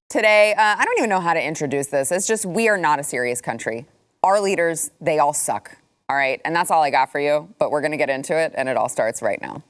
Today, I don't even know how to introduce this. It's just we are not a serious country. Our leaders, they all suck. All right, and that's all I got for you, but we're going to get into it, and it all starts right now.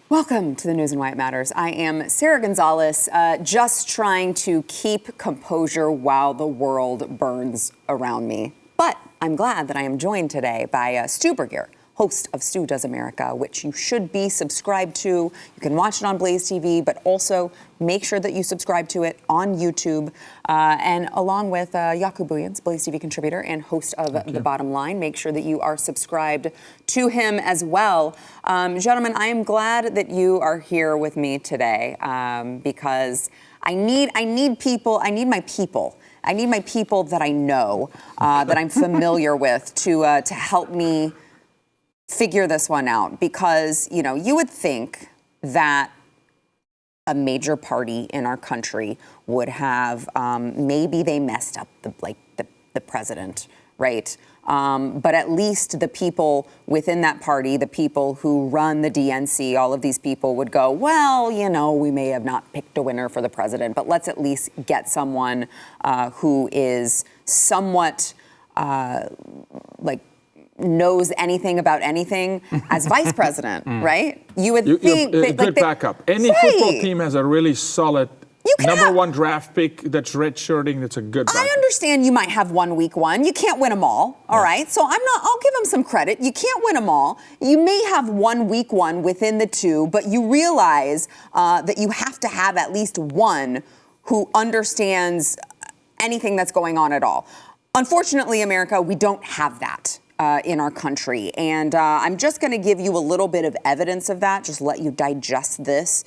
Welcome to the News and Why It Matters. I am Sarah Gonzalez, just trying to keep composure while the world burns around me. But I'm glad that I am joined today by Stu Burguiere, host of Stu Does America, which you should be subscribed to. You can watch it on BlazeTV, but also make sure that you subscribe to it on YouTube. And along with Jaco Booyens, BlazeTV contributor and host of The Bottom Line, make sure that you are subscribed to him as well. Gentlemen, I am glad that you are here with me today because I need people. I need my people. I need my people that I know, that I'm familiar with to help me figure this one out, because, you know, you would think that a major party in our country would have, maybe they messed up the president, right? But at least the people within that party, the people who run the DNC, all of these people would go, well, you know, we may have not picked a winner for the president, but let's at least get someone who is somewhat knows anything about anything as vice president, right? You would think good backup. Any football team has a really solid number one draft pick that's redshirting. That's a good backup. I understand you might have one week one. You can't win them all right? So I'll give them some credit. You can't win them all. You may have one week one within the two, but you realize that you have to have at least one who understands anything that's going on at all. Unfortunately, America, we don't have that in our country. And I'm just going to give you a little bit of evidence of that, just let you digest this.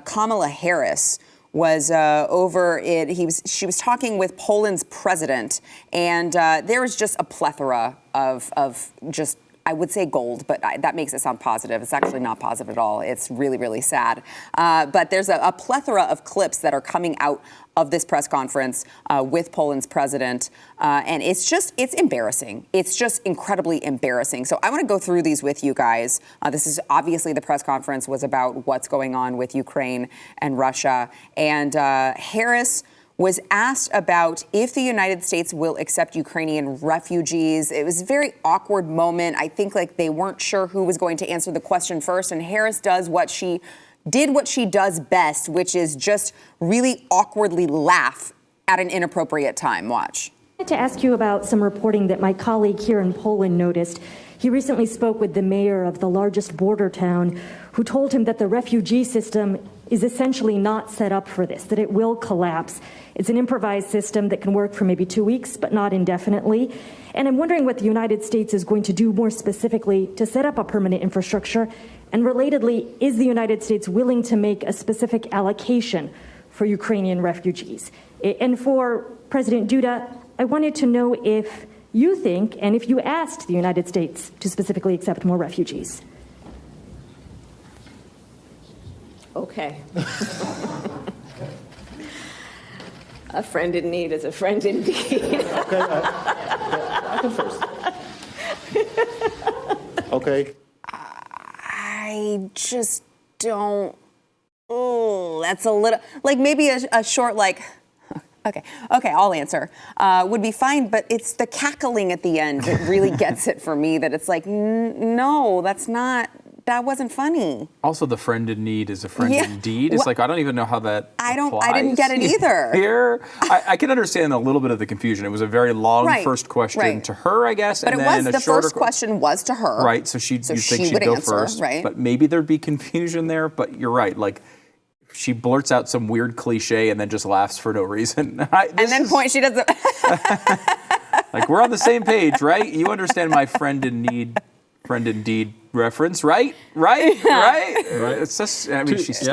Kamala Harris was she was talking with Poland's president, and there was just a plethora of just, I would say gold, but that makes it sound positive. It's actually not positive at all. It's really, really sad. But there's a plethora of clips that are coming out of this press conference with Poland's president. And it's embarrassing. It's just incredibly embarrassing. So I want to go through these with you guys. This is obviously the press conference was about what's going on with Ukraine and Russia. And Harris was asked about if the United States will accept Ukrainian refugees. It was a very awkward moment. I think they weren't sure who was going to answer the question first. And Harris does what she does best, which is just really awkwardly laugh at an inappropriate time. Watch. I wanted to ask you about some reporting that my colleague here in Poland noticed. He recently spoke with the mayor of the largest border town, who told him that the refugee system is essentially not set up for this, that it will collapse. It's an improvised system that can work for maybe 2 weeks, but not indefinitely. And I'm wondering what the United States is going to do more specifically to set up a permanent infrastructure. And relatedly, is the United States willing to make a specific allocation for Ukrainian refugees? And for President Duda, I wanted to know if you think, and if you asked the United States to specifically accept more refugees. Okay. A friend in need is a friend indeed. Okay, I can first. Okay. I just don't. Oh, that's a little maybe a short Okay, I'll answer. Would be fine, but it's the cackling at the end that really gets it for me. That it's no, that wasn't funny. Also, the friend in need is a friend indeed. It's I don't even know how that I didn't get it either. Here, I can understand a little bit of the confusion. It was a very long first question to her, I guess, but and it then was a the shorter first question was to her, right? So you think she'd go answer, first, right? But maybe there'd be confusion there. But you're right, she blurts out some weird cliche and then just laughs for no reason. She doesn't. We're on the same page, right? You understand my friend in need reference, right? Right. It's just, she's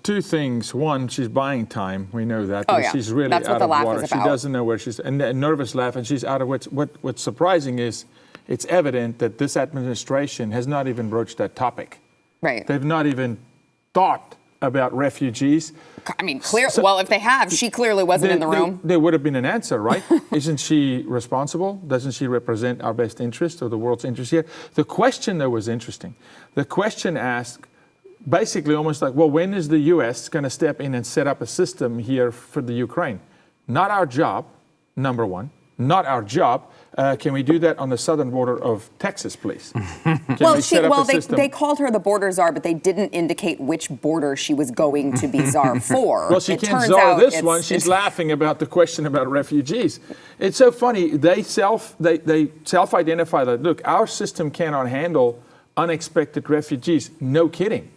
two things. One, she's buying time. We know that. She's really That's out what of the laugh water. is She about. doesn't know where she's, and a nervous laugh, and she's out of wits. What's surprising is it's evident that this administration has not even broached that topic. Right. They've not even thought about refugees. I mean, well, if they have, she clearly wasn't in the room. There would have been an answer, right? Isn't she responsible? Doesn't she represent our best interest or the world's interest here? The question, though, was interesting. The question asked basically almost like, well, when is the U.S. going to step in and set up a system here for the Ukraine? Not our job, number one. Not our job. Can we do that on the southern border of Texas, please? They called her the border czar, but they didn't indicate which border she was going to be czar for. Well, she can't czar this one. She's laughing about the question about refugees. It's so funny. They self-identify that, look, our system cannot handle unexpected refugees. No kidding.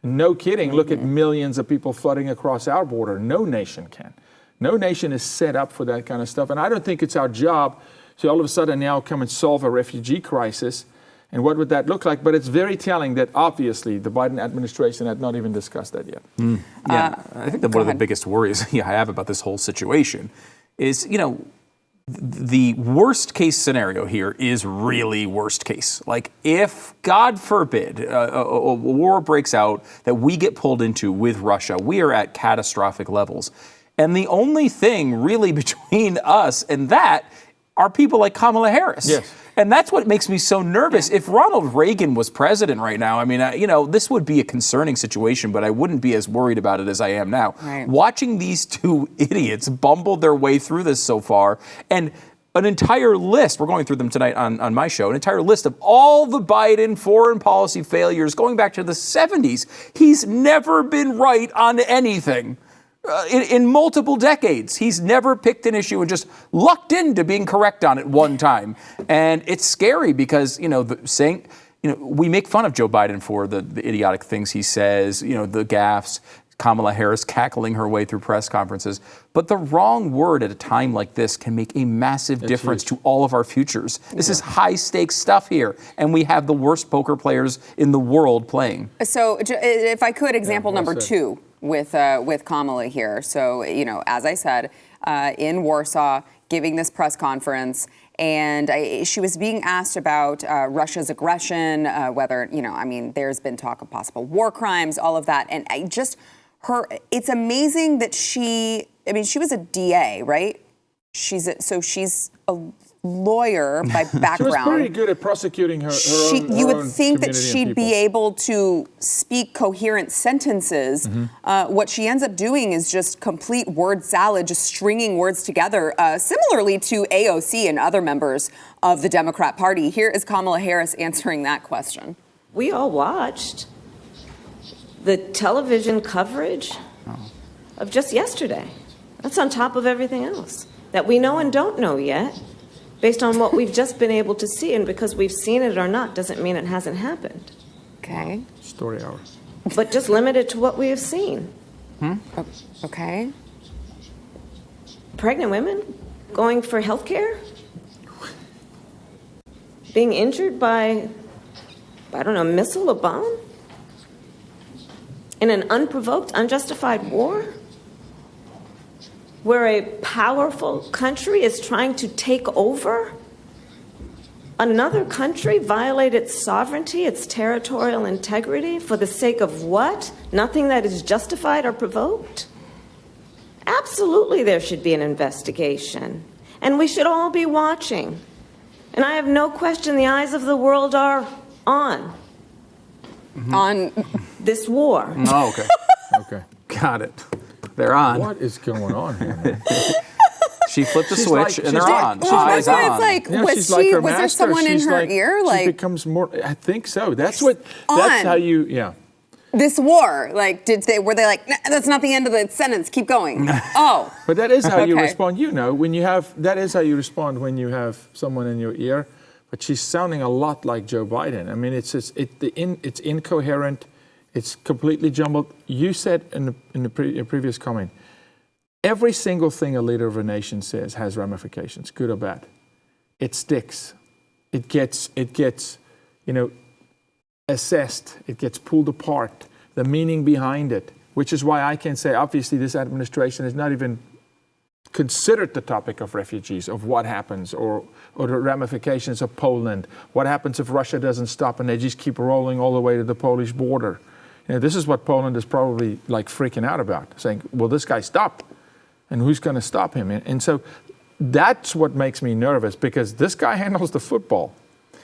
No kidding. Look at millions of people flooding across our border. No nation can. No nation is set up for that kind of stuff. And I don't think it's our job to all of a sudden now come and solve a refugee crisis. And what would that look like? But it's very telling that obviously the Biden administration had not even discussed that yet. Yeah, I think that one of the biggest worries I have about this whole situation is, the worst case scenario here is really worst case. Like if, God forbid, a war breaks out that we get pulled into with Russia, we are at catastrophic levels. And the only thing really between us and that are people like Kamala Harris. Yes. And that's what makes me so nervous. If Ronald Reagan was president right now, I mean, this would be a concerning situation, but I wouldn't be as worried about it as I am now. Right. Watching these two idiots bumble their way through this so far, and an entire list, we're going through them tonight on my show, an entire list of all the Biden foreign policy failures going back to the 70s. He's never been right on anything. In multiple decades, he's never picked an issue and just lucked into being correct on it one time. And it's scary because, we make fun of Joe Biden for the idiotic things he says, the gaffes, Kamala Harris cackling her way through press conferences. But the wrong word at a time like this can make a massive difference to all of our futures. This is high stakes stuff here. And we have the worst poker players in the world playing. So if I could, example number 2. With Kamala here. So, as I said, in Warsaw, giving this press conference, and she was being asked about Russia's aggression, whether, there's been talk of possible war crimes, all of that. And it's amazing that she was a DA, right? She's a lawyer by background. She was pretty good at prosecuting her own You would think that she'd be people. able to speak coherent sentences. What she ends up doing is just complete word salad, just stringing words together, similarly to AOC and other members of the Democrat Party. Here is Kamala Harris answering that question. We all watched the television coverage of just yesterday. That's on top of everything else that we know and don't know yet. Based on what we've just been able to see, and because we've seen it or not doesn't mean it hasn't happened. Okay. Story hour. But just limited to what we have seen. Okay. Pregnant women going for health care, being injured by, a missile, a bomb, in an unprovoked, unjustified war, where a powerful country is trying to take over another country, violate its sovereignty, its territorial integrity, for the sake of what? Nothing that is justified or provoked? Absolutely, there should be an investigation. And we should all be watching. And I have no question the eyes of the world are on this war. Oh, okay. Okay. Got it. They're on. What is going on here, man? She flipped a switch and they're on. Well, that's why it's like, was there someone in her ear? She becomes more, I think so. That's how you, This war, were they like, nah, that's not the end of the sentence, keep going. Oh. But that is how you respond. That is how you respond when you have someone in your ear. But she's sounding a lot like Joe Biden. I mean, it's incoherent. It's completely jumbled. You said in the previous comment, every single thing a leader of a nation says has ramifications, good or bad. It sticks. It gets assessed. It gets pulled apart. The meaning behind it, which is why I can say, obviously, this administration has not even considered the topic of refugees, of what happens, or the ramifications of Poland. What happens if Russia doesn't stop and they just keep rolling all the way to the Polish border? this is what Poland is probably like freaking out about, saying, will this guy stop? And who's going to stop him? And so that's what makes me nervous, because this guy handles the football.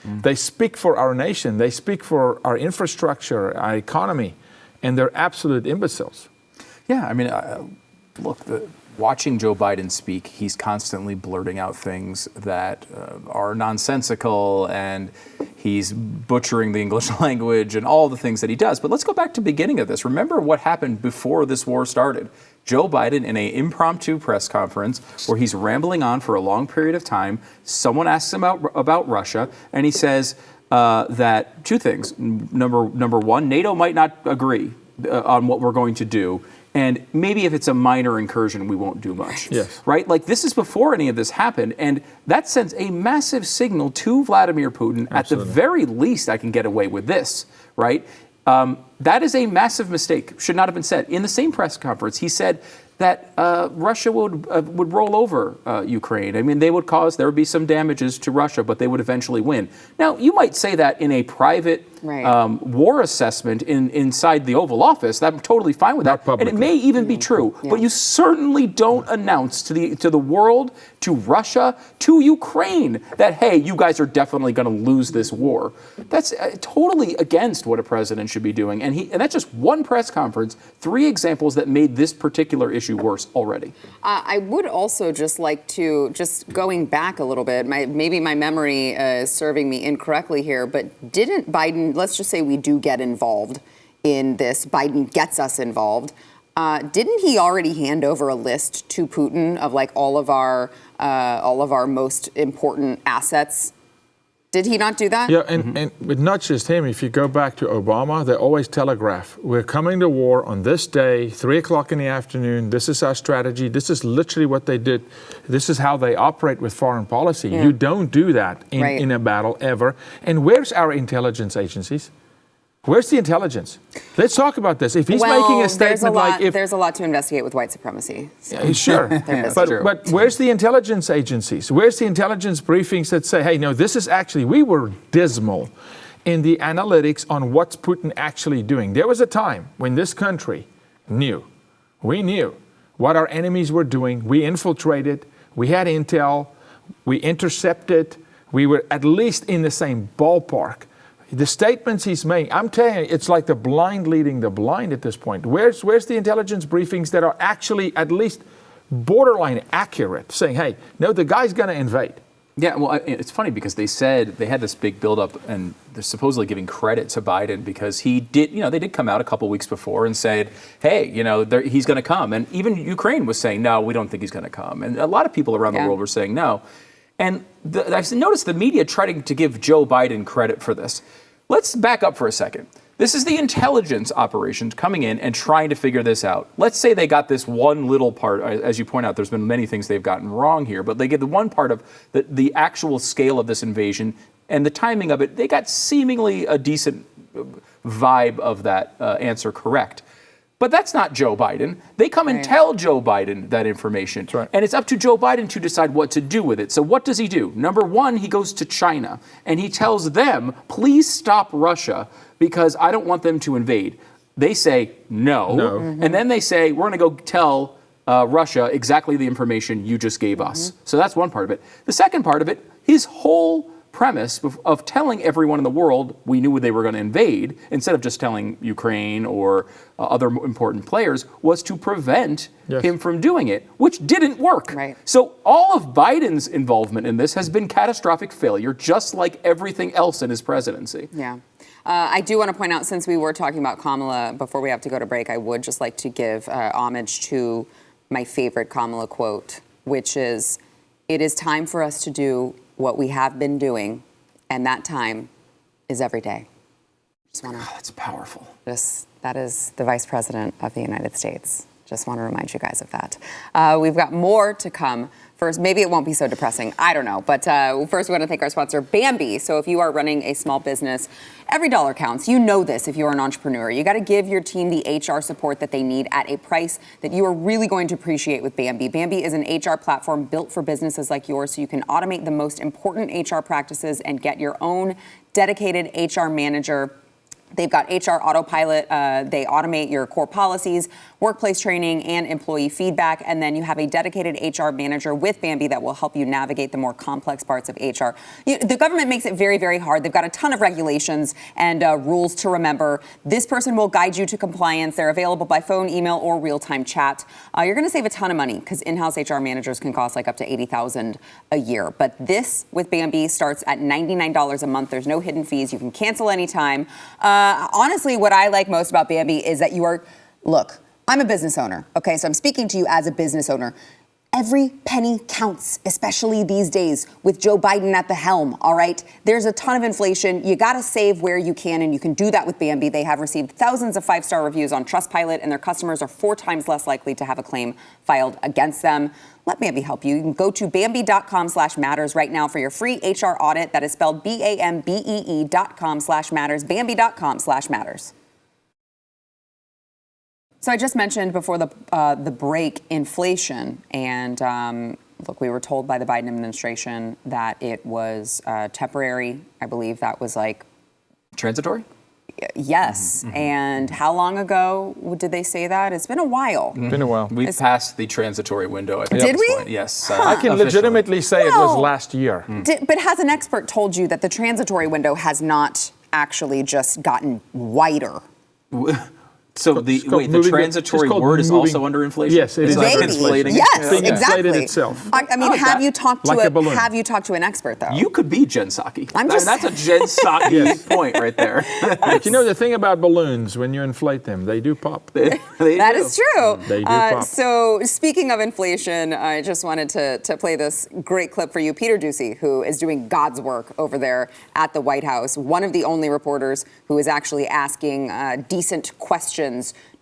They speak for our nation. They speak for our infrastructure, our economy, and they're absolute imbeciles. Yeah, I mean, look, watching Joe Biden speak, he's constantly blurting out things that are nonsensical, and he's butchering the English language and all the things that he does. But let's go back to the beginning of this. Remember what happened before this war started. Joe Biden, in an impromptu press conference where he's rambling on for a long period of time, someone asks him about Russia, and he says that two things. Number one, NATO might not agree on what we're going to do. And maybe if it's a minor incursion, we won't do much. Yes. Right? Like, this is before any of this happened. And that sends a massive signal to Vladimir Putin. Absolutely. At the very least, I can get away with this. Right? That is a massive mistake. Should not have been said. In the same press conference, he said that Russia would roll over Ukraine. I mean, there would be some damages to Russia, but they would eventually win. Now, you might say that in a private war assessment inside the Oval Office. I'm totally fine with that. And it may even be true. Yeah. But you certainly don't announce to the world, to Russia, to Ukraine that, hey, you guys are definitely going to lose this war. That's totally against what a president should be doing. And that's just one press conference, 3 examples that made this particular issue worse already. I would also just like to, just going back a little bit, maybe my memory is serving me incorrectly here, but didn't Biden, let's just say we do get involved in this, Biden gets us involved, didn't he already hand over a list to Putin of like all of our most important assets? Did he not do that? Yeah, and but not just him. If you go back to Obama, they always telegraph, we're coming to war on this day, 3 o'clock in the afternoon. This is our strategy. This is literally what they did. This is how they operate with foreign policy. Yeah. You don't do that in a battle ever. And where's our intelligence agencies? Where's the intelligence? Let's talk about this. If he's making a statement there's a lot to investigate with white supremacy. So. Yeah, sure. But where's the intelligence agencies? Where's the intelligence briefings that say, hey, no, this is actually, we were dismal in the analytics on what's Putin actually doing. There was a time when this country we knew what our enemies were doing. We infiltrated, we had intel, we intercepted, we were at least in the same ballpark. The statements he's making, I'm telling you, it's like the blind leading the blind at this point. Where's the intelligence briefings that are actually at least borderline accurate, saying, hey, no, the guy's going to invade? Yeah, well, it's funny because they said they had this big buildup, and they're supposedly giving credit to Biden because he did, they did come out a couple weeks before and said, hey, he's going to come. And even Ukraine was saying, no, we don't think he's going to come. And a lot of people around the world were saying no. And I've noticed the media trying to give Joe Biden credit for this. Let's back up for a second. This is the intelligence operations coming in and trying to figure this out. Let's say they got this one little part. As you point out, there's been many things they've gotten wrong here, but they get the one part of the actual scale of this invasion and the timing of it. They got seemingly a decent vibe of that answer correct. But that's not Joe Biden. They come and tell Joe Biden that information. That's right. And it's up to Joe Biden to decide what to do with it. So what does he do? Number one, he goes to China and he tells them, please stop Russia because I don't want them to invade. They say no. Mm-hmm. And then they say, we're going to go tell Russia exactly the information you just gave us. So that's one part of it. The second part of it, his whole premise of telling everyone in the world we knew they were going to invade, instead of just telling Ukraine or other important players, was to prevent him from doing it, which didn't work. Right. So all of Biden's involvement in this has been catastrophic failure, just like everything else in his presidency. Yeah. I do want to point out, since we were talking about Kamala before we have to go to break, I would just like to give homage to my favorite Kamala quote, which is, it is time for us to do what we have been doing, and that time is every day. Just want to. That's powerful. That is the Vice President of the United States. Just want to remind you guys of that. We've got more to come. First, maybe it won't be so depressing. I don't know. But first, we want to thank our sponsor, Bambi. So if you are running a small business, every dollar counts. You know this if you're an entrepreneur. You got to give your team the HR support that they need at a price that you are really going to appreciate with Bambi. Bambi is an HR platform built for businesses like yours, so you can automate the most important HR practices and get your own dedicated HR manager They've got HR Autopilot. They automate your core policies, workplace training, and employee feedback. And then you have a dedicated HR manager with Bambee that will help you navigate the more complex parts of HR. The government makes it very, very hard. They've got a ton of regulations and rules to remember. This person will guide you to compliance. They're available by phone, email, or real-time chat. You're going to save a ton of money because in-house HR managers can cost like up to $80,000 a year. But this with Bambee starts at $99 a month. There's no hidden fees. You can cancel anytime. Honestly, what I like most about Bambee is that look, I'm a business owner, okay? So I'm speaking to you as a business owner. Every penny counts, especially these days with Joe Biden at the helm, all right? There's a ton of inflation. You got to save where you can, and you can do that with Bambee. They have received thousands of 5-star reviews on Trustpilot, and their customers are 4 times less likely to have a claim filed against them. Let Bambee help you. You can go to Bambee.com/matters right now for your free HR audit. That is spelled BAMBEE.com/matters, Bambee.com/matters. So I just mentioned before the break inflation, and look, we were told by the Biden administration that it was temporary. I believe that was like transitory. Yes. Mm-hmm. And how long ago did they say that? It's been a while. Mm-hmm. Been a while. We've passed the transitory window. I think did we? Point. Yes. I can legitimately say it was last year. But has an expert told you that the transitory window has not actually just gotten wider? So the transitory word is also under inflation? Yes, it is. Inflating. Yes, exactly. Exactly. Itself. I mean, have you talked to an expert though? You could be Jen Psaki. That's a Jen Psaki point right there. But you know the thing about balloons, when you inflate them, they do pop. That is true. They do pop. So speaking of inflation, I just wanted to play this great clip for you. Peter Doocy, who is doing God's work over there at the White House, one of the only reporters who is actually asking decent questions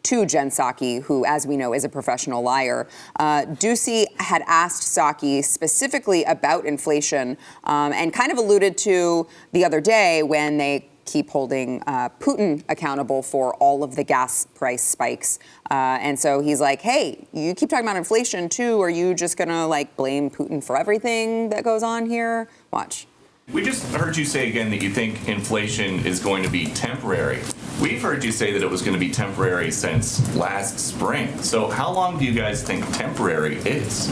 to Jen Psaki, who, as we know, is a professional liar. Doocy had asked Psaki specifically about inflation and kind of alluded to the other day when they keep holding Putin accountable for all of the gas price spikes. And so he's like, hey, you keep talking about inflation too. Are you just going to blame Putin for everything that goes on here? Watch. We just heard you say again that you think inflation is going to be temporary. We've heard you say that it was going to be temporary since last spring. So how long do you guys think temporary is?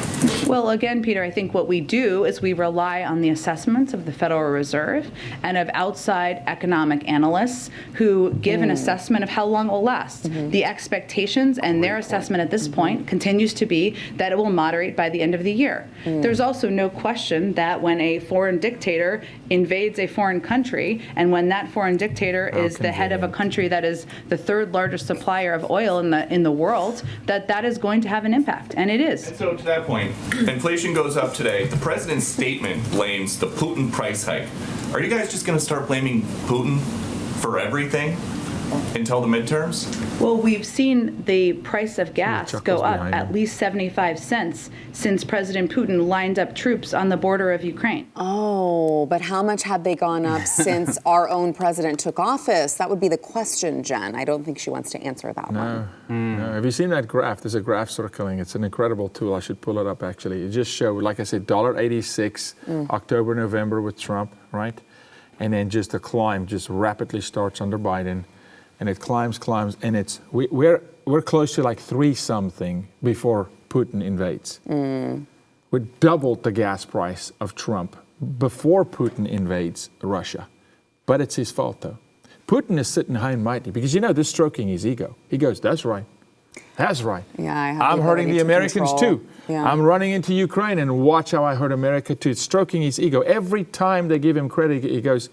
Well, again, Peter, I think what we do is we rely on the assessments of the Federal Reserve and of outside economic analysts who give an assessment of how long it will last. The expectations and their assessment at this point continues to be that it will moderate by the end of the year. There's also no question that when a foreign dictator invades a foreign country, and when that foreign dictator is the head of a country that is the 3rd largest supplier of oil in the world, that is going to have an impact, and it is. And so to that point, inflation goes up today. The president's statement blames the Putin price hike. Are you guys just going to start blaming Putin for everything until the midterms? Well, we've seen the price of gas go up at least 75 cents since President Putin lined up troops on the border of Ukraine. Oh, but how much have they gone up since our own president took office? That would be the question, Jen. I don't think she wants to answer that one. No. Have you seen that graph? There's a graph circling. It's an incredible tool. I should pull it up, actually. It just showed, like I said, $1.86, October, November with Trump, right? And then just the climb just rapidly starts under Biden. And it climbs, and we're close to 3-something before Putin invades. We doubled the gas price of Trump before Putin invades Russia. But it's his fault, though. Putin is sitting high and mighty because, this is stroking his ego. He goes, that's right. That's right. Yeah, I'm hurting the Americans too. Yeah. I'm running into Ukraine and watch how I hurt America too. It's stroking his ego. Every time they give him credit, he goes,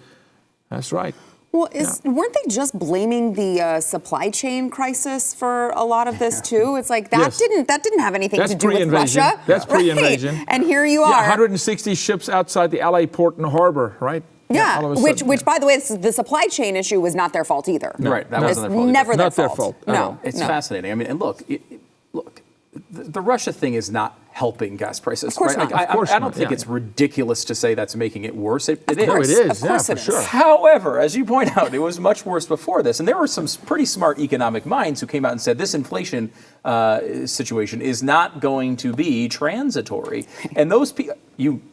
that's right. Well, weren't they just blaming the supply chain crisis for a lot of this too? It's like that didn't have anything to do with Russia. That's pre-invasion. Right. And here you are. 160 ships outside the LA port and harbor, right? Yeah, which by the way, the supply chain issue was not their fault either. No. Right, that wasn't their fault. Never not their fault. No, it's fascinating. I mean, and look, the Russia thing is not helping gas prices. Of course right? not. I don't think it's ridiculous to say that's making it worse. It is. No, it is. Of course for sure. However, as you point out, it was much worse before this. And there were some pretty smart economic minds who came out and said this inflation situation is not going to be transitory. And those people,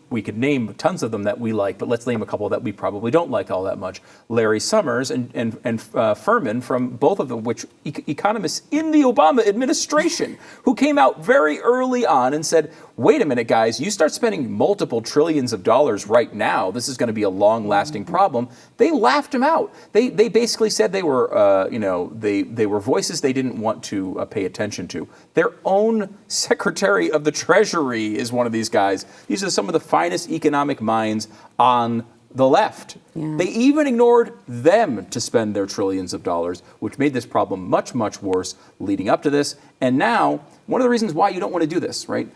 we could name tons of them that we like, but let's name a couple that we probably don't like all that much. Larry Summers and Furman, from both of them, which economists in the Obama administration, who came out very early on and said, wait a minute, guys, you start spending multiple trillions of dollars right now, this is going to be a long-lasting problem. They laughed him out. They basically said they were, they were voices they didn't want to pay attention to. Their own Secretary of the Treasury is one of these guys. These are some of the finest economic minds on the left. Yeah. They even ignored them to spend their trillions of dollars, which made this problem much, much worse leading up to this. And now, one of the reasons why you don't want to do this, right?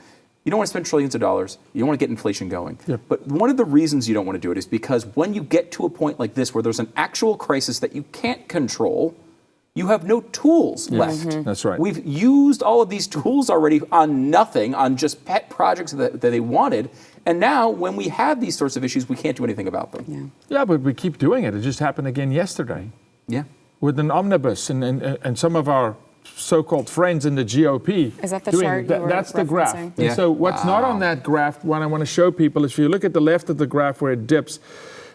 You don't want to spend trillions of dollars. You don't want to get inflation going. Yeah. But one of the reasons you don't want to do it is because when you get to a point like this where there's an actual crisis that you can't control, you have no tools left. Mm-hmm. That's right. We've used all of these tools already on nothing, on just pet projects that they wanted. And now, when we have these sorts of issues, we can't do anything about them. Yeah, but we keep doing it. It just happened again yesterday. Yeah. With an omnibus and some of our so-called friends in the GOP. Is that the chart you were That's the graph. referencing? Yeah. And so what's not on that graph, what I want to show people, is if you look at the left of the graph where it dips,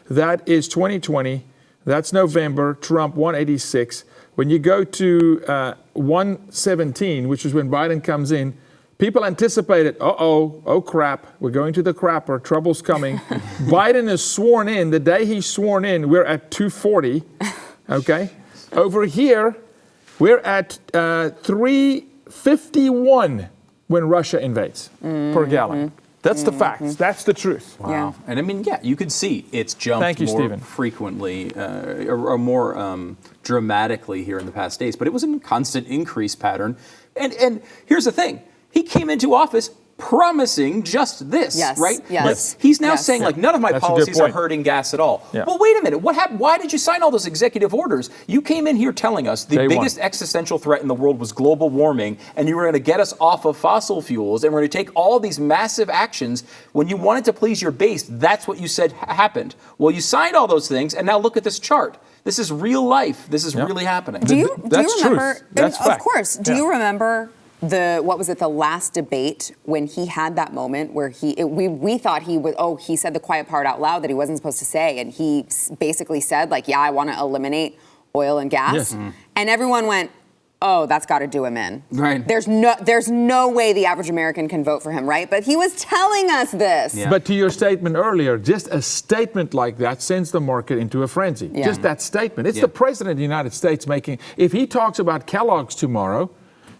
that is 2020. That's November, Trump 186. When you go to 117, which is when Biden comes in, people anticipated, oh crap, we're going to the crapper, trouble's coming. Biden is sworn in. The day he's sworn in, we're at 240, okay? Over here, we're at 351 when Russia invades per gallon. That's the facts. That's the truth. Wow. Yeah. And I mean, yeah, you could see it's jumped more frequently or more dramatically here in the past days, but it was a constant increase pattern. And here's the thing. He came into office promising just this, right? Yes. Like, he's now saying, like, none of my policies are hurting gas at all. Yeah. Well, wait a minute. What happened? Why did you sign all those executive orders? You came in here telling us the biggest existential threat in the world was global warming, and you were going to get us off of fossil fuels, and we're going to take all these massive actions. When you wanted to please your base, that's what you said happened. Well, you signed all those things, and now look at this chart. This is real life. This is really happening. Do you remember? Truth. That's of course. Do you remember the last debate when he had that moment where we thought he was, he said the quiet part out loud that he wasn't supposed to say, and he basically said, like, yeah, I want to eliminate oil and gas. Yes. And everyone went, oh, that's got to do him in. Right. There's no way the average American can vote for him, right? But he was telling us this. Yeah. But to your statement earlier, just a statement like that sends the market into a frenzy. Yeah. Just that statement. It's the president of the United States making, if he talks about Kellogg's tomorrow,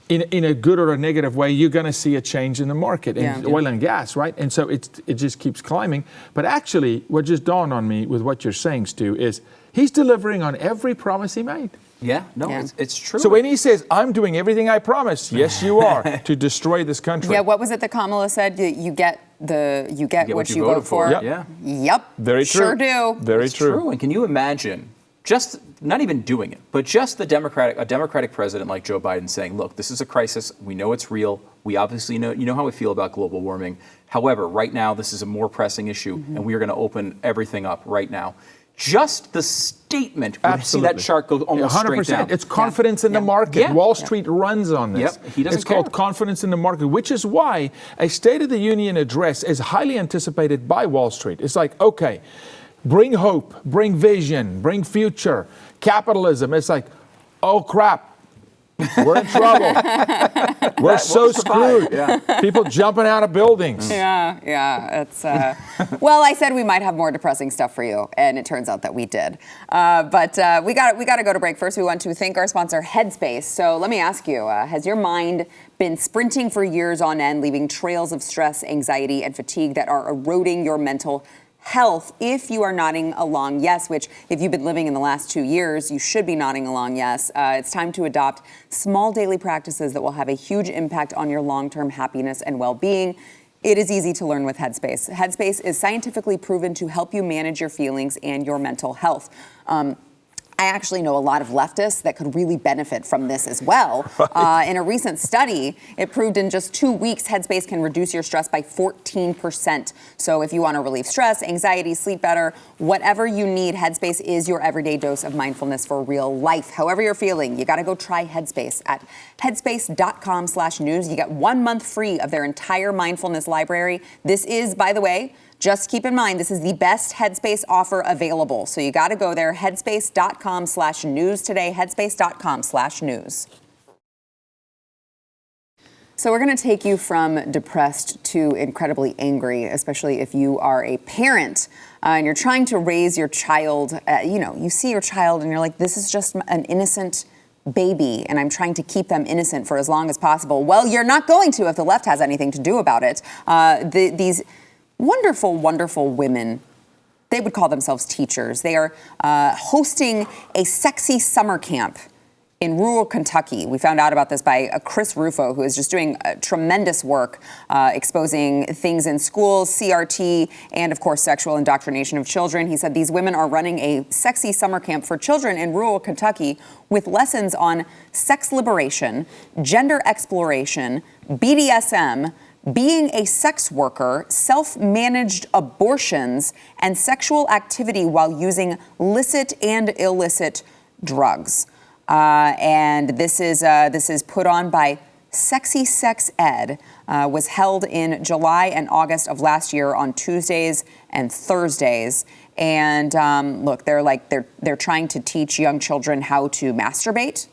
in a good or a negative way, you're going to see a change in the market in oil and gas, right? And so it just keeps climbing. But actually, what just dawned on me with what you're saying, Stu, is he's delivering on every promise he made. It's true. So when he says, I'm doing everything I promised, yes, you are, to destroy this country. Yeah, what was it that Kamala said? You get what you vote for. Yep. Very true. Sure do. Very true. And can you imagine, just not even doing it, but just a Democratic president like Joe Biden saying, look, this is a crisis. We know it's real. We obviously know, you know how we feel about global warming. However, right now, this is a more pressing issue, and we are going to open everything up right now. Just the statement, we see that chart go almost 100%. Straight down. It's confidence in the market. Wall Street runs on this. He doesn't it's called confidence in the market, which is why a State of the Union address is highly anticipated by Wall Street. It's like, okay, bring hope, bring vision, bring future, capitalism. It's like, oh crap, we're in trouble. We're so screwed. People jumping out of buildings. It's well, I said we might have more depressing stuff for you, and it turns out that we did. But we got to go to break. First, we want to thank our sponsor, Headspace. So let me ask you, has your mind been sprinting for years on end, leaving trails of stress, anxiety, and fatigue that are eroding your mental health? If you are nodding along yes, which if you've been living in the last 2 years, you should be nodding along yes, it's time to adopt small daily practices that will have a huge impact on your long-term happiness and well-being. It is easy to learn with Headspace. Headspace is scientifically proven to help you manage your feelings and your mental health. I actually know a lot of leftists that could really benefit from this as well. In a recent study, it proved in just 2 weeks, Headspace can reduce your stress by 14%. So if you want to relieve stress, anxiety, sleep better, whatever you need, Headspace is your everyday dose of mindfulness for real life. However you're feeling, you got to go try Headspace at headspace.com/news. You get 1 month free of their entire mindfulness library. This is, by the way, just keep in mind, this is the best Headspace offer available. So you got to go there, headspace.com/news today, headspace.com/news. So we're going to take you from depressed to incredibly angry, especially if you are a parent and you're trying to raise your child. You see your child and you're like, this is just an innocent baby, and I'm trying to keep them innocent for as long as possible. Well, you're not going to if the left has anything to do about it. These wonderful, wonderful women, they would call themselves teachers. They are hosting a sexy summer camp in rural Kentucky. We found out about this by Chris Rufo, who is just doing tremendous work exposing things in schools, CRT, and of course, sexual indoctrination of children. He said these women are running a sexy summer camp for children in rural Kentucky with lessons on sex liberation, gender exploration, BDSM, being a sex worker, self-managed abortions, and sexual activity while using licit and illicit drugs. And this is put on by Sexy Sex Ed, was held in July and August of last year on Tuesdays and Thursdays. And look, they're trying to teach young children how to masturbate.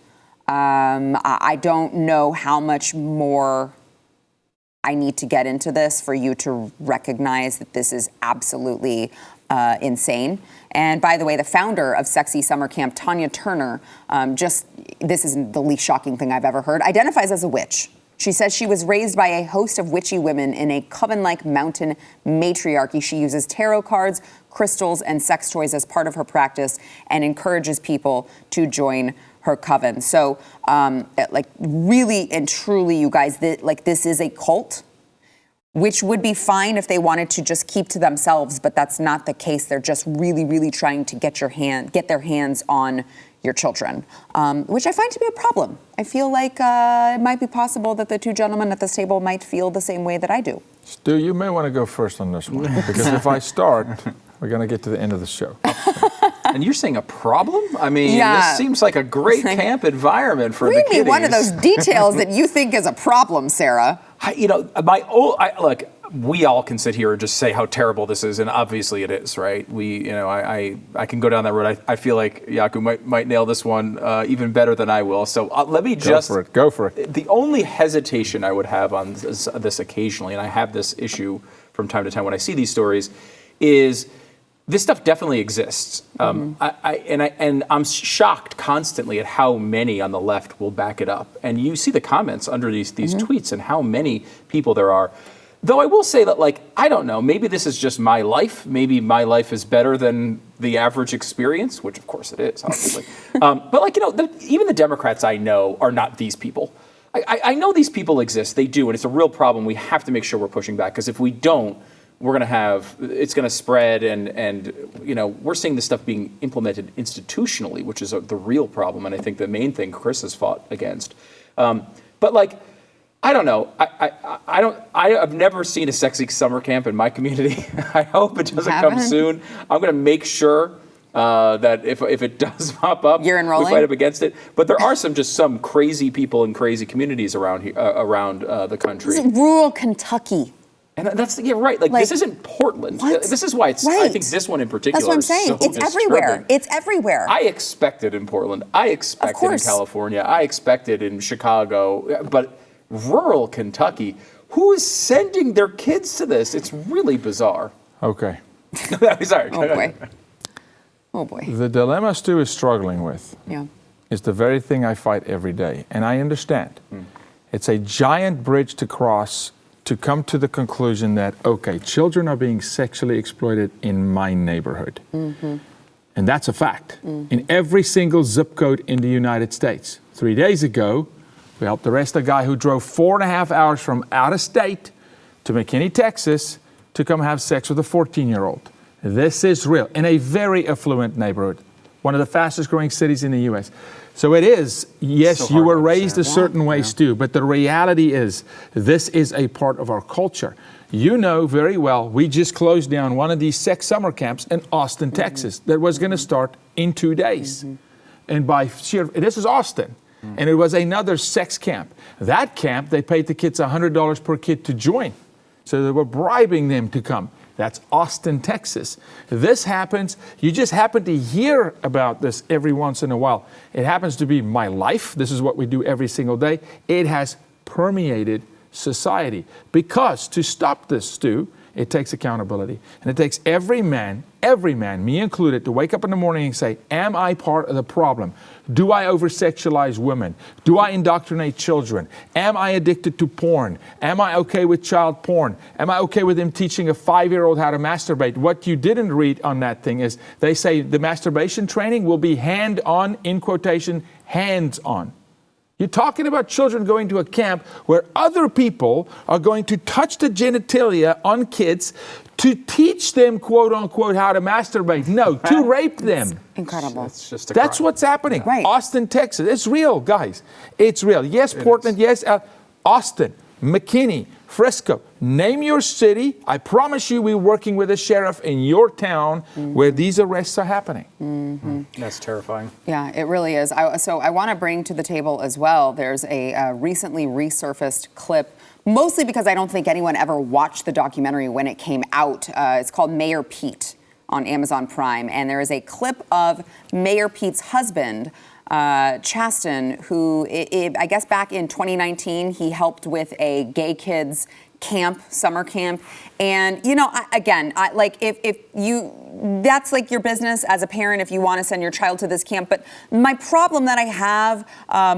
I don't know how much more I need to get into this for you to recognize that this is absolutely insane. And by the way, the founder of Sexy Summer Camp, Tanya Turner, this isn't the least shocking thing I've ever heard, identifies as a witch. She says she was raised by a host of witchy women in a coven-like mountain matriarchy. She uses tarot cards, crystals, and sex toys as part of her practice and encourages people to join her coven. So, really and truly, you guys, this is a cult, which would be fine if they wanted to just keep to themselves, but that's not the case. They're just really, really trying to get their hands on your children, which I find to be a problem. I feel like it might be possible that the two gentlemen at this table might feel the same way that I do. Stu, you may want to go first on this one, because if I start, we're going to get to the end of the show. And you're saying a problem? I mean, Yeah. This seems like a great camp environment for the Read kiddies. me one of those details that you think is a problem, Sarah. Look, we all can sit here and just say how terrible this is, and obviously it is, right? I can go down that road. I feel like Yaku might nail this one even better than I will. So let me just Go for it. The only hesitation I would have on this occasionally, and I have this issue from time to time when I see these stories, is this stuff definitely exists. And I'm shocked constantly at how many on the left will back it up. And you see the comments under these tweets and how many people there are. Though I will say that, I don't know, maybe this is just my life. Maybe my life is better than the average experience, which of course it is, obviously. But even the Democrats I know are not these people. I know these people exist. They do, and it's a real problem. We have to make sure we're pushing back, because if we don't, it's going to spread, and we're seeing this stuff being implemented institutionally, which is the real problem, and I think the main thing Chris has fought against. I don't know. I've never seen a sexy summer camp in my community. I hope it doesn't come soon. I'm going to make sure that if it does pop up, you're enrolling? We fight up against it. But there are some crazy people in crazy communities around here, around the country. This is rural Kentucky. And right. This isn't Portland. What? This is why it's. Right. I think this one in particular. That's what I'm saying. So it's everywhere. disturbing. It's everywhere. I expect it in Portland. I expect it in California. I expect it in Chicago. But rural Kentucky, who is sending their kids to this? It's really bizarre. Okay. Sorry. Oh boy. The dilemma Stu is struggling with is the very thing I fight every day. And I understand. It's a giant bridge to cross to come to the conclusion that, okay, children are being sexually exploited in my neighborhood. And that's a fact. In every single zip code in the United States. 3 days ago, we helped arrest a guy who drove 4.5 hours from out of state to McKinney, Texas, to come have sex with a 14-year-old. This is real, in a very affluent neighborhood. one of the fastest growing cities in the U.S. So it is, yes, So you hard were to raised a understand. certain way, Stu, but the reality is this is a part of our culture. You know very well, we just closed down one of these sex summer camps in Austin, Texas, that was going to start in 2 days. And by sheer, this is Austin, and it was another sex camp. That camp, they paid the kids $100 per kid to join. So they were bribing them to come. That's Austin, Texas. This happens, you just happen to hear about this every once in a while. It happens to be my life. This is what we do every single day. It has permeated society. Because to stop this, Stu, it takes accountability. And it takes every man, me included, to wake up in the morning and say, am I part of the problem? Do I over-sexualize women? Do I indoctrinate children? Am I addicted to porn? Am I okay with child porn? Am I okay with them teaching a 5-year-old how to masturbate? What you didn't read on that thing is they say the masturbation training will be hand-on, in quotation, hands-on. You're talking about children going to a camp where other people are going to touch the genitalia on kids to teach them, quote unquote, how to masturbate. No, to rape them. Incredible. That's what's happening. Right. Austin, Texas. It's real, guys. It's real. Yes, Portland. Yes, Austin, McKinney, Frisco. Name your city. I promise you we're working with a sheriff in your town where these arrests are happening. That's terrifying. Yeah, it really is. So I want to bring to the table as well, there's a recently resurfaced clip, mostly because I don't think anyone ever watched the documentary when it came out. It's called Mayor Pete on Amazon Prime. And there is a clip of Mayor Pete's husband, Chasten, who I guess back in 2019, he helped with a gay kids camp, summer camp. And, you know, if you, that's like your business as a parent if you want to send your child to this camp. But my problem that I have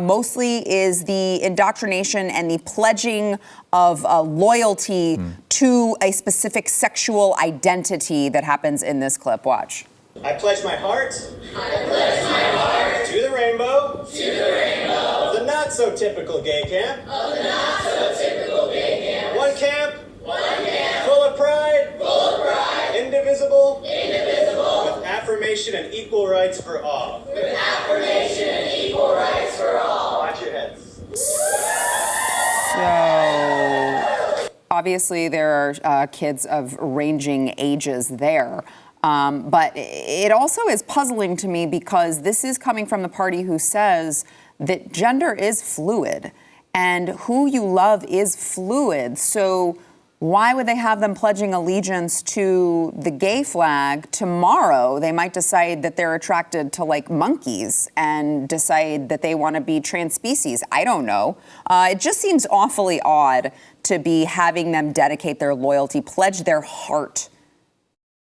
mostly is the indoctrination and the pledging of loyalty to a specific sexual identity that happens in this clip. Watch. I pledge my heart. To the rainbow. Of the not so typical gay camp. One camp. Full of pride. Indivisible. With affirmation and equal rights for all. Watch your heads. So obviously there are kids of ranging ages there. But it also is puzzling to me because this is coming from the party who says that gender is fluid and who you love is fluid. So why would they have them pledging allegiance to the gay flag? Tomorrow, they might decide that they're attracted to like monkeys and decide that they want to be trans species. I don't know. It just seems awfully odd to be having them dedicate their loyalty, pledge their heart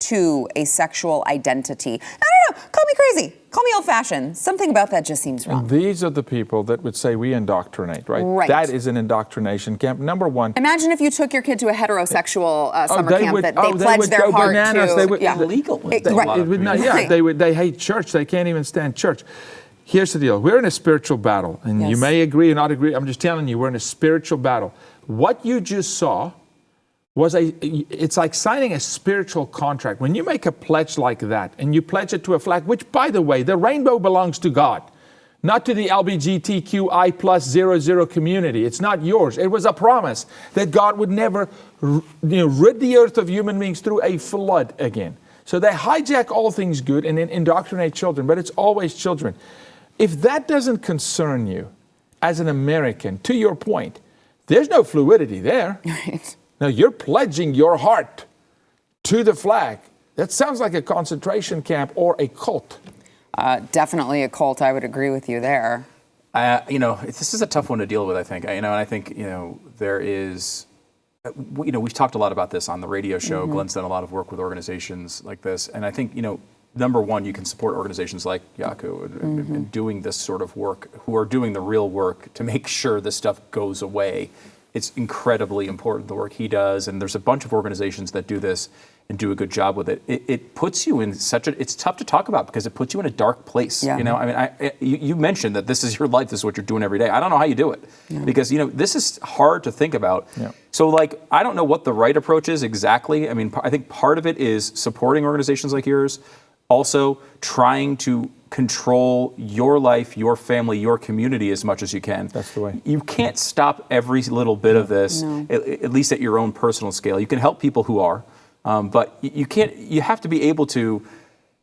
to a sexual identity. I don't know, call me crazy, call me old-fashioned. Something about that just seems wrong. And these are the people that would say we indoctrinate, right? Right. That is an indoctrination camp. Number one. Imagine if you took your kid to a heterosexual summer camp that they pledged their heart bananas. to. They would, illegal. They hate church. They can't even stand church. Here's the deal. We're in a spiritual battle. And you may agree or not agree. I'm just telling you, we're in a spiritual battle. What you just saw it's like signing a spiritual contract. When you make a pledge like that and you pledge it to a flag, which, by the way, the rainbow belongs to God, not to the LGBTQI plus 00 community. It's not yours. It was a promise that God would never rid the earth of human beings through a flood again. So they hijack all things good and then indoctrinate children, but it's always children. If that doesn't concern you as an American, to your point, there's no fluidity there. Right. Now, you're pledging your heart to the flag. That sounds like a concentration camp or a cult. Definitely a cult. I would agree with you there. This is a tough one to deal with, I think. And I think, there is, we've talked a lot about this on the radio show. Glenn's done a lot of work with organizations like this. And I think, number one, you can support organizations like Yaku in doing this sort of work, who are doing the real work to make sure this stuff goes away. It's incredibly important, the work he does, and there's a bunch of organizations that do this and do a good job with it. It puts you in it's tough to talk about because it puts you in a dark place. Yeah. You mentioned that this is your life, this is what you're doing every day. I don't know how you do it because, this is hard to think about. Yeah. So I don't know what the right approach is exactly. I think part of it is supporting organizations like yours. also trying to control your life, your family, your community as much as you can. That's the way. You can't stop every little bit of this, at least at your own personal scale. You can help people who are, but you can't. You have to be able to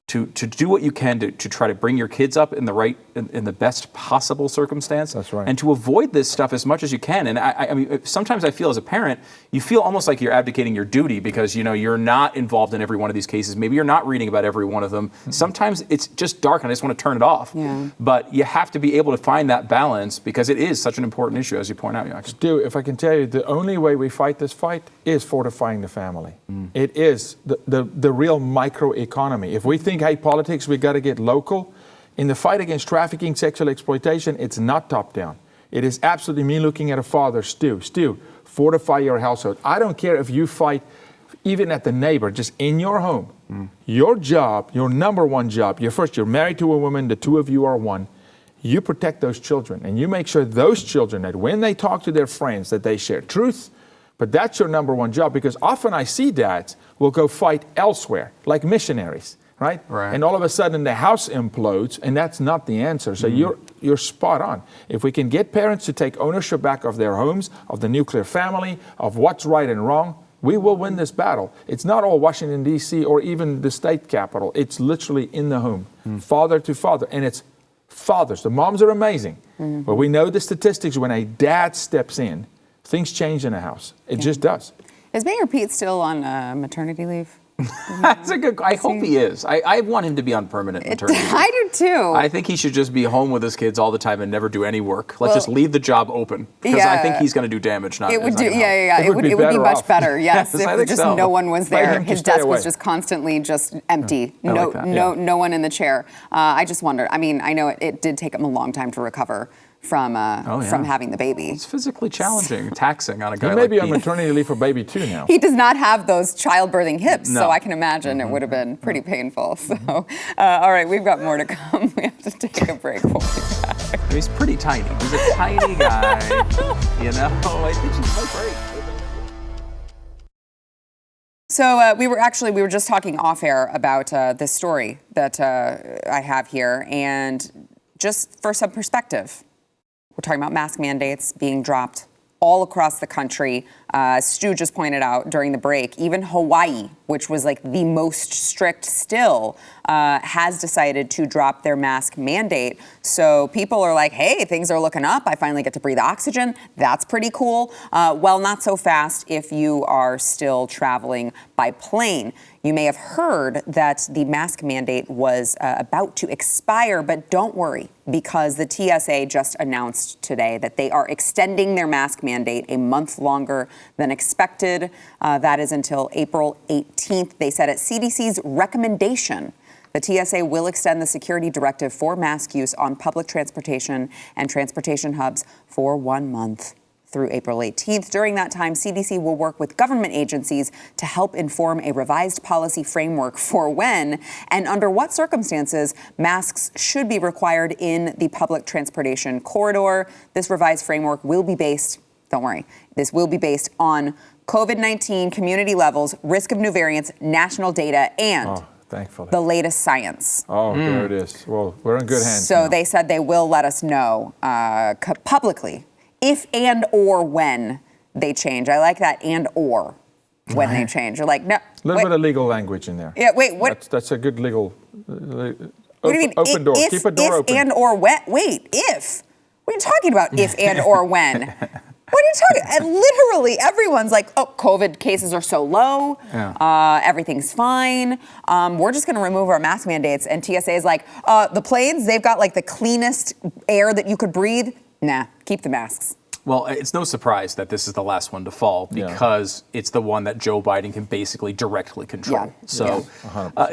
do what you can to try to bring your kids up in the best possible circumstance. That's right. And to avoid this stuff as much as you can. And I mean, sometimes I feel as a parent, you feel almost like you're abdicating your duty because you're not involved in every one of these cases. Maybe you're not reading about every one of them. Mm-hmm. Sometimes it's just dark and I just want to turn it off. Yeah. But you have to be able to find that balance because it is such an important issue, as you point out, Joachim. Stu, if I can tell you, the only way we fight this fight is fortifying the family. It is the real microeconomy. If we think, hey, politics, we got to get local. In the fight against trafficking, sexual exploitation, it's not top-down. It is absolutely me looking at a father, Stu, fortify your household. I don't care if you fight even at the neighbor, just in your home. Your job, your number one job, you're married to a woman, the two of you are one. You protect those children, and you make sure those children, that when they talk to their friends, that they share truth. But that's your number one job, because often I see dads will go fight elsewhere, like missionaries. Right? And all of a sudden the house implodes, and that's not the answer. So you're spot on. If we can get parents to take ownership back of their homes, of the nuclear family, of what's right and wrong, we will win this battle. It's not all Washington, D.C. or even the state capitol. It's literally in the home, father to father. And it's fathers. The moms are amazing. But we know the statistics, when a dad steps in, things change in a house. It just does. Is Mayor Pete still on maternity leave? That's a good. I hope he is. I want him to be on permanent maternity leave. I do too. I think he should just be home with his kids all the time and never do any work. Let's just leave the job open, because I think he's going to do damage. Not it would do. It would be much better. Yes, yes, if just no one was there. His desk was just constantly just empty. No one in the chair. I just wondered. I mean, I know it did take him a long time to recover from having the baby. It's physically challenging, taxing on a guy he like may be on Pete. maternity leave for baby 2 now. He does not have those childbirthing hips, No. so I can imagine it would have been pretty painful. So, all right, we've got more to come. We have to take a break. We'll be back. He's pretty tiny. He's a tiny guy. I think he's so great. So we were just talking off air about this story that I have here, and just for some perspective. We're talking about mask mandates being dropped all across the country. Stu just pointed out during the break, even Hawaii, which was like the most strict still, has decided to drop their mask mandate. So people are like, hey, things are looking up. I finally get to breathe oxygen. That's pretty cool. Well, not so fast if you are still traveling by plane. You may have heard that the mask mandate was about to expire, but don't worry, because the TSA just announced today that they are extending their mask mandate a month longer than expected. That is until April 18th. They said at CDC's recommendation, the TSA will extend the security directive for mask use on public transportation and transportation hubs for 1 month. Through April 18th. During that time, CDC will work with government agencies to help inform a revised policy framework for when and under what circumstances masks should be required in the public transportation corridor. This revised framework will be based, don't worry, this will be based on COVID-19 community levels, risk of new variants, national data, and thankfully, the latest science. There it is. Well, we're in good hands So now. they said they will let us know publicly if and or when they change. I like that, and or when they change. You're like, no. A little bit of legal language in there. Yeah, wait, what? That's a good legal. What do you mean? Open door. If, Keep a door open. And or when. Wait, if. What are you talking about? If and or when? What are you talking? And literally, everyone's like, "Oh, COVID cases are so low. Everything's fine. We're just going to remove our mask mandates." And TSA is like, "The planes, they've got like the cleanest air that you could breathe. Nah, keep the masks." Well, it's no surprise that this is the last one to fall because it's the one that Joe Biden can basically directly control. Yeah. So,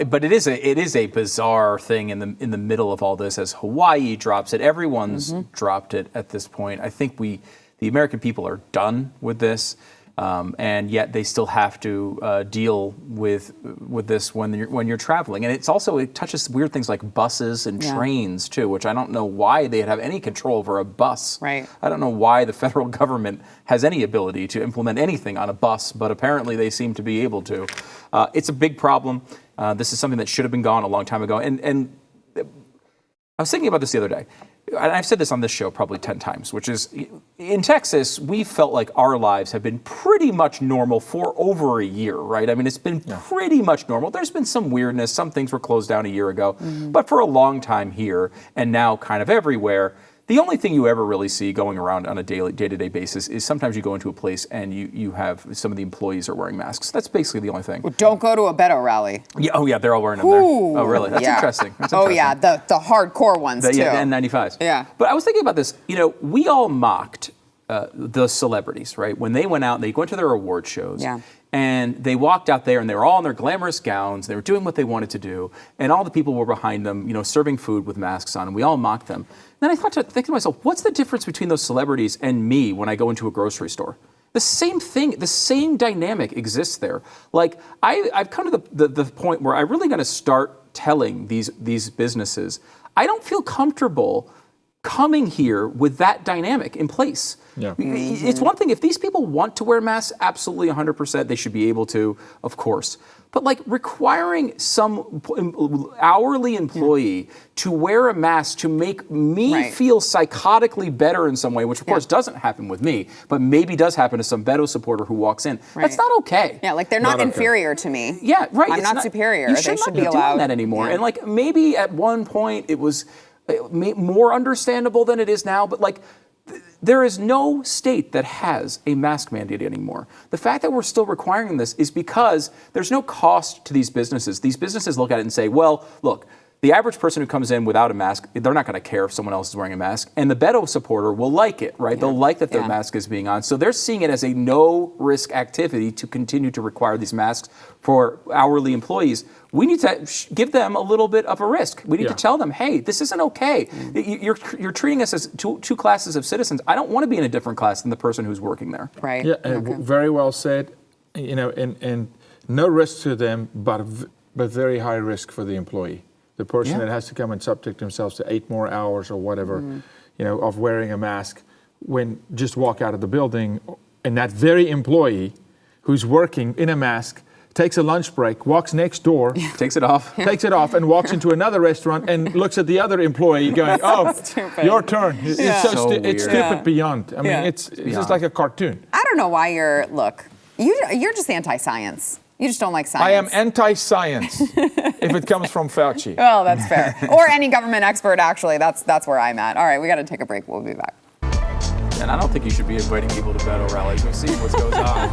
but it is a bizarre thing in the middle of all this as Hawaii drops it. Everyone's dropped it at this point. I think the American people are done with this. And yet they still have to deal with this when you're traveling, and it touches weird things like buses and trains too, which I don't know why they'd have any control over a bus. Right. I don't know why the federal government has any ability to implement anything on a bus, but apparently they seem to be able to. It's a big problem. This is something that should have been gone a long time ago. And I was thinking about this the other day. And I've said this on this show probably 10 times, which is in Texas, we felt like our lives have been pretty much normal for over a year, right? I mean, it's been pretty much normal. There's been some weirdness. Some things were closed down a year ago. But for a long time here and now kind of everywhere, the only thing you ever really see going around on a day-to-day basis is sometimes you go into a place and you have some of the employees are wearing masks. That's basically the only thing. Well, don't go to a Beto rally. Yeah, oh yeah, they're all wearing them there. Oh really? That's interesting. That's interesting. Yeah, the hardcore ones too. Yeah, the N95s. Yeah. But I was thinking about this. We all mocked the celebrities, right? When they went out, they went to their award shows. Yeah. And they walked out there and they were all in their glamorous gowns. They were doing what they wanted to do. And all the people were behind them, serving food with masks on. And we all mocked them. Then I think to myself, what's the difference between those celebrities and me when I go into a grocery store? The same thing, the same dynamic exists there. Like, I've come to the point where I really got to start telling these businesses, I don't feel comfortable coming here with that dynamic in place. Yeah. It's one thing, if these people want to wear masks, absolutely 100%, they should be able to, of course. But like requiring some hourly employee to wear a mask to make me feel psychotically better in some way, which of course doesn't happen with me, but maybe does happen to some Beto supporter who walks in. That's not okay. Yeah, like they're not inferior to me. Yeah, right. I'm not superior. They should be allowed doing that anymore. Yeah. And like maybe at one point it was more understandable than it is now, but like there is no state that has a mask mandate anymore. The fact that we're still requiring this is because there's no cost to these businesses. These businesses look at it and say, well, look, the average person who comes in without a mask, they're not going to care if someone else is wearing a mask. And the Beto supporter will like it, right? Yeah. They'll like that their mask is being on. So they're seeing it as a no-risk activity to continue to require these masks for hourly employees. We need to give them a little bit of a risk. We need to tell them, hey, this isn't okay. You're treating us as two classes of citizens. I don't want to be in a different class than the person who's working there. Right. Yeah, very well said. And no risk to them, but very high risk for the employee. The person that has to come and subject themselves to 8 more hours or whatever, of wearing a mask, when just walk out of the building, and that very employee who's working in a mask takes a lunch break, walks next door, takes it off, and walks into another restaurant and looks at the other employee going, "Oh, your turn." It's it's stupid beyond. I mean, it's just like a cartoon. I don't know why you're just anti-science. You just don't like science. I am anti-science if it comes from Fauci. Well, that's fair. Or any government expert, actually. That's where I'm at. All right, we got to take a break. We'll be back. And I don't think you should be inviting people to Beto rallies. We'll see what goes on.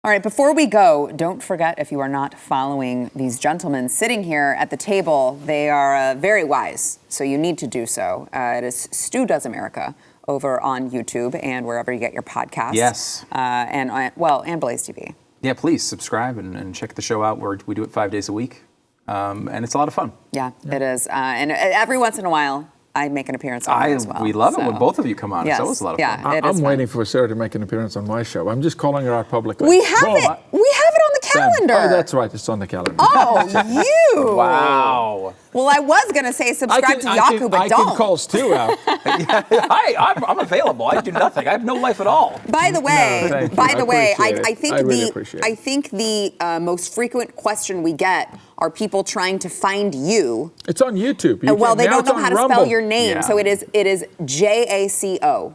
All right, before we go, don't forget, if you are not following these gentlemen sitting here at the table, they are very wise, so you need to do so. It is Stu Does America over on YouTube and wherever you get your podcasts. Yes. And BlazeTV. Yeah, please subscribe and check the show out. We do it 5 days a week, and it's a lot of fun. Yeah. It is. And every once in a while, I make an appearance on it as well. We love it when both of you come on. Yes. It's always a lot of fun. I'm waiting for Sarah to make an appearance on my show. I'm just calling her out publicly. We have it. We have it on the calendar. Oh, that's right. It's on the calendar. Oh, you. Wow. Well, I was going to say subscribe to Yaku, but don't. I can call Stu out. I'm available. I do nothing. I have no life at all. By the way, I think the most frequent question we get are people trying to find you. It's on YouTube. Well, they don't know how to spell your name, so it is JACO.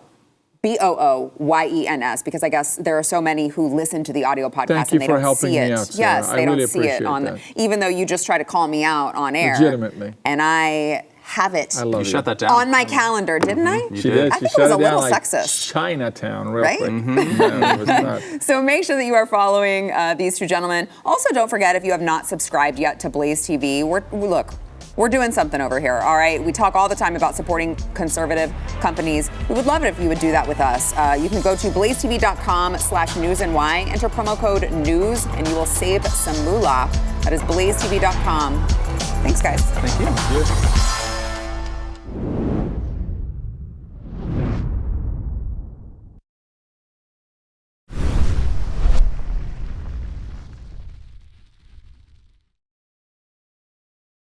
BOOYENS, because I guess there are so many who listen to the audio podcast and they don't see it. Out, yes, they really don't see it on the, even though you just try to call me out on air. Legitimately. And I have it shut that down on my calendar, didn't I? She did. I think it was a little sexist. Chinatown, real right? quick. No, it was not. So make sure that you are following these two gentlemen. Also, don't forget, if you have not subscribed yet to BlazeTV, we're doing something over here, all right? We talk all the time about supporting conservative companies. We would love it if you would do that with us. You can go to blazetv.com/newsny, enter promo code NEWS, and you will save some moolah. That is blazetv.com. Thanks, guys. Thank you.